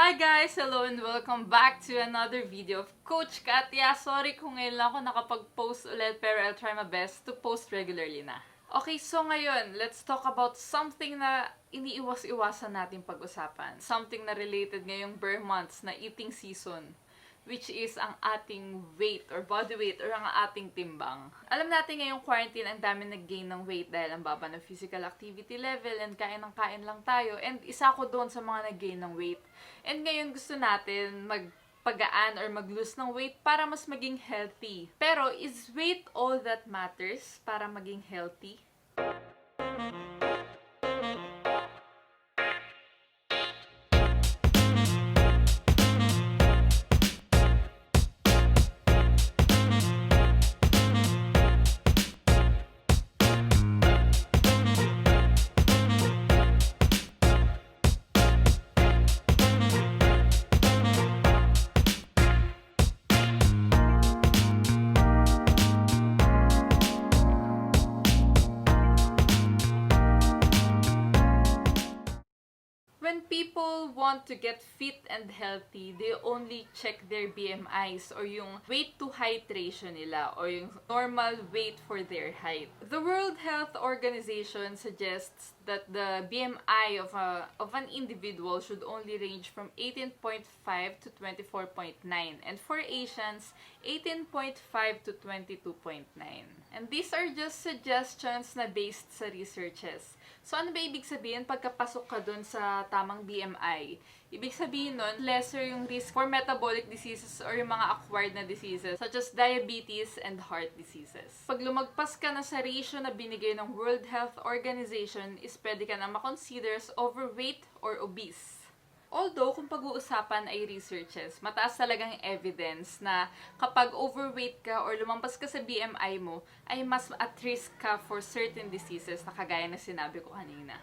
Hi guys! Hello and welcome back to another video of Coach Katya. Sorry kung ngayon lang ako nakapag-post ulit pero I'll try my best to post regularly na. Okay, so ngayon, let's talk about something na iniiwas-iwasan natin pag-usapan. Something na related ngayong bare months na eating season, which is ang ating weight or body weight or ang ating timbang. Alam natin ngayong quarantine, ang dami nag-gain ng weight dahil ang baba ng physical activity level and kain ng kain lang tayo. And isa ko doon sa mga nag-gain ng weight. And ngayon gusto natin magpagaan or mag-lose ng weight para mas maging healthy. Pero is weight all that matters para maging healthy? When people want to get fit and healthy, they only check their BMIs or yung weight to height ratio nila or yung normal weight for their height. The World Health Organization suggests that the BMI of an individual should only range from 18.5 to 24.9, and for Asians, 18.5 to 22.9. And these are just suggestions na based sa researches. So ano ba ibig sabihin pagkapasok ka dun sa tamang BMI? Ibig sabihin nun, lesser yung risk for metabolic diseases or yung mga acquired na diseases such as diabetes and heart diseases. Pag lumagpas ka na sa ratio na binigay ng World Health Organization, is pwede ka na makonsider as overweight or obese. Although, kung pag-uusapan ay researches, mataas talagang evidence na kapag overweight ka or lumampas ka sa BMI mo, ay mas at risk ka for certain diseases na kagaya na sinabi ko kanina.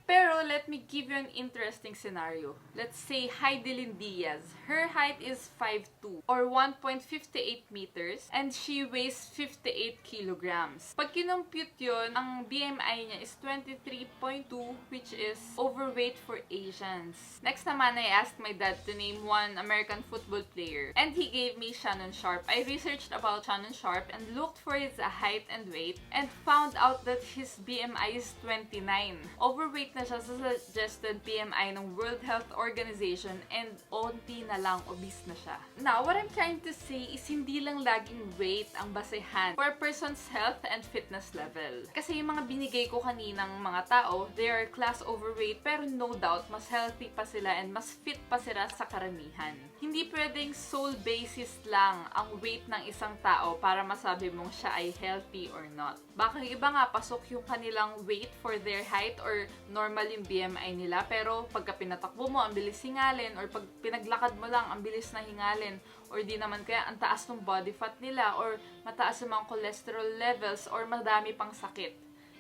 Pero, let me give you an interesting scenario. Let's say, Heidelin Diaz. Her height is 5'2" or 1.58 meters and she weighs 58 kilograms. Pag kinompute yun, ang BMI niya is 23.2, which is overweight for Asians. Next naman, I asked my dad to name one American football player and he gave me Shannon Sharp. I researched about Shannon Sharp and looked for his height and weight and found out that his BMI is 29. Overweight na siya sa suggested BMI ng World Health Organization and onti na lang obese na siya. Now, what I'm trying to say is hindi lang laging weight ang basehan for a person's health and fitness level. Kasi yung mga binigay ko kaninang mga tao, they are class overweight pero no doubt mas healthy pa sila and mas fit pa sila sa karamihan. Hindi pwedeng sole basis lang ang weight ng isang tao para masabi mong siya ay healthy or not. Baka yung iba nga pasok yung kanilang weight for their height or normal yung BMI nila, pero pagka pinatakbo mo, ang bilis hingalin, or pag pinaglakad mo lang, ang bilis na hingalin, or di naman kaya ang taas ng body fat nila, or mataas yung mga cholesterol levels, or madami pang sakit.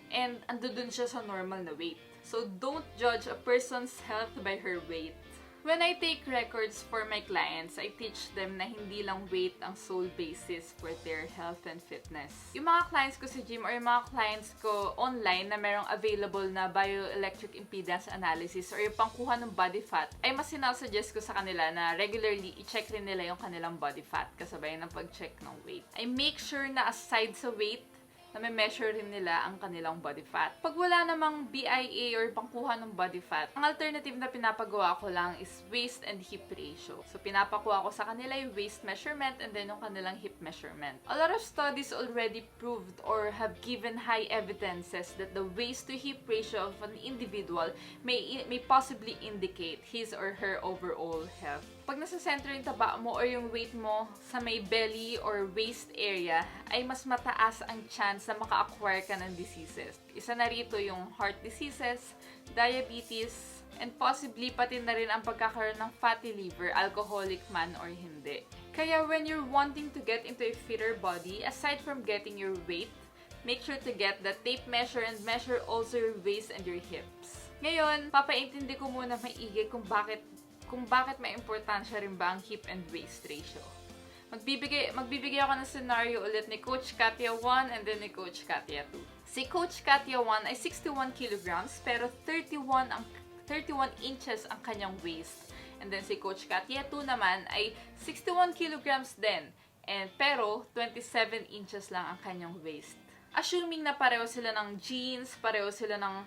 And ando dun siya sa normal na weight. So don't judge a person's health by her weight. When I take records for my clients, I teach them na hindi lang weight ang sole basis for their health and fitness. Yung mga clients ko sa gym or yung mga clients ko online na merong available na bioelectric impedance analysis or yung pangkuha ng body fat, ay mas sinasuggest ko sa kanila na regularly i-check rin nila yung kanilang body fat kasabay ng pag-check ng weight. I make sure na aside sa weight, na may measure rin nila ang kanilang body fat. Pag wala namang BIA or pangkuha ng body fat, ang alternative na pinapagawa ko lang is waist and hip ratio. So, pinapakuha ko sa kanila yung waist measurement and then yung kanilang hip measurement. A lot of studies already proved or have given high evidences that the waist to hip ratio of an individual may possibly indicate his or her overall health. Pag nasa center yung taba mo or yung weight mo sa may belly or waist area, ay mas mataas ang chance na maka-acquire ka ng diseases. Isa na rito yung heart diseases, diabetes, and possibly pati na rin ang pagkakaroon ng fatty liver, alcoholic man or hindi. Kaya when you're wanting to get into a fitter body, aside from getting your weight, make sure to get the tape measure and measure also your waist and your hips. Ngayon, papaintindi ko muna maigi kung bakit may importansya rin ba ang hip and waist ratio. Magbibigay ako ng scenario ulit ni Coach Katya 1 and then ni Coach Katya 2. Si Coach Katya 1 ay 61 kilograms pero 31 inches ang kanyang waist. And then si Coach Katya 2 naman ay 61 kilograms din. Pero 27 inches lang ang kanyang waist. Assuming na pareho sila ng genes, pareho sila ng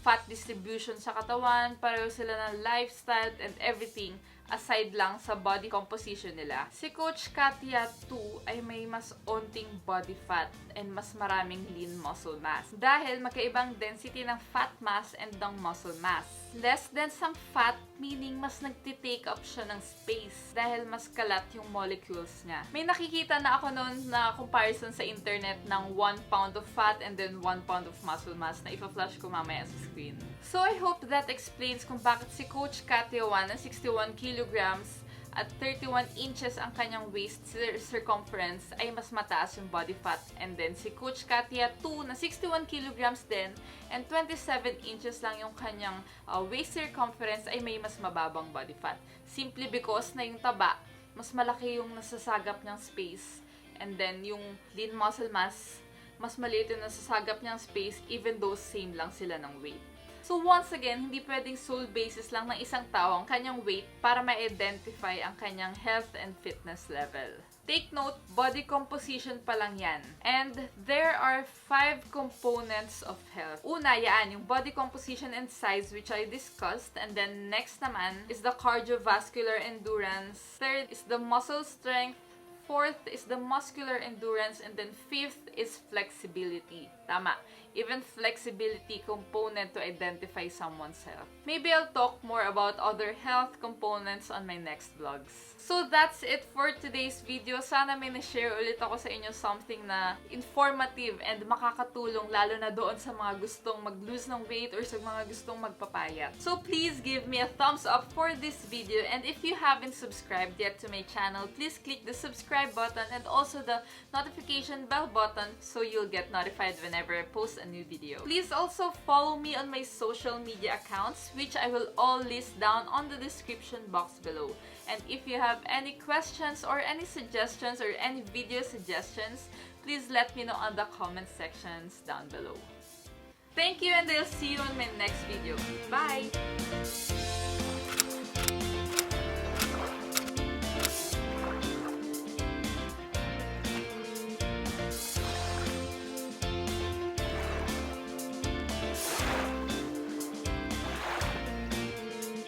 fat distribution sa katawan, pareho sila ng lifestyle and everything, aside lang sa body composition nila. Si Coach Katya 2 ay may mas onting body fat and mas maraming lean muscle mass. Dahil magkaibang density ng fat mass and ng muscle mass. Less dense ang fat, meaning mas nagtitake up siya ng space dahil mas kalat yung molecules niya. May nakikita na ako noon na comparison sa internet ng 1 pound of fat and then 1 pound of muscle mass na ipa-flash ko mamaya sa screen. So I hope that explains kung bakit si Coach Katya 1 na 61 kilograms at 31 inches ang kanyang waist circumference ay mas mataas yung body fat. And then si Coach Katya 2 na 61 kilograms din and 27 inches lang yung kanyang waist circumference ay may mas mababang body fat. Simply because na yung taba, mas malaki yung nasasagap niyang space. And then yung lean muscle mass, mas maliit yung nasasagap niyang space even though same lang sila ng weight. So once again, hindi pwedeng sole basis lang ng isang tao ang kanyang weight para ma-identify ang kanyang health and fitness level. Take note, body composition pa lang yan. And there are 5 components of health. Una, yan, yung body composition and size which I discussed. And then next naman is the cardiovascular endurance. Third is the muscle strength. Fourth is the muscular endurance. And then fifth is flexibility. Tama. Even flexibility component to identify someone's health. Maybe I'll talk more about other health components on my next vlogs. So that's it for today's video. Sana may na-share ulit ako sa inyo something na informative and makakatulong lalo na doon sa mga gustong mag-lose ng weight or sa mga gustong magpapayat. So please give me a thumbs up for this video, and if you haven't subscribed yet to my channel, please click the subscribe button and also the notification bell button so you'll get notified whenever I post a new video. Please also follow me on my social media accounts, which I will all list down on the description box below. And if you have any questions or any suggestions or any video suggestions, please let me know on the comment sections down below. Thank you, and I'll see you in my next video. Bye!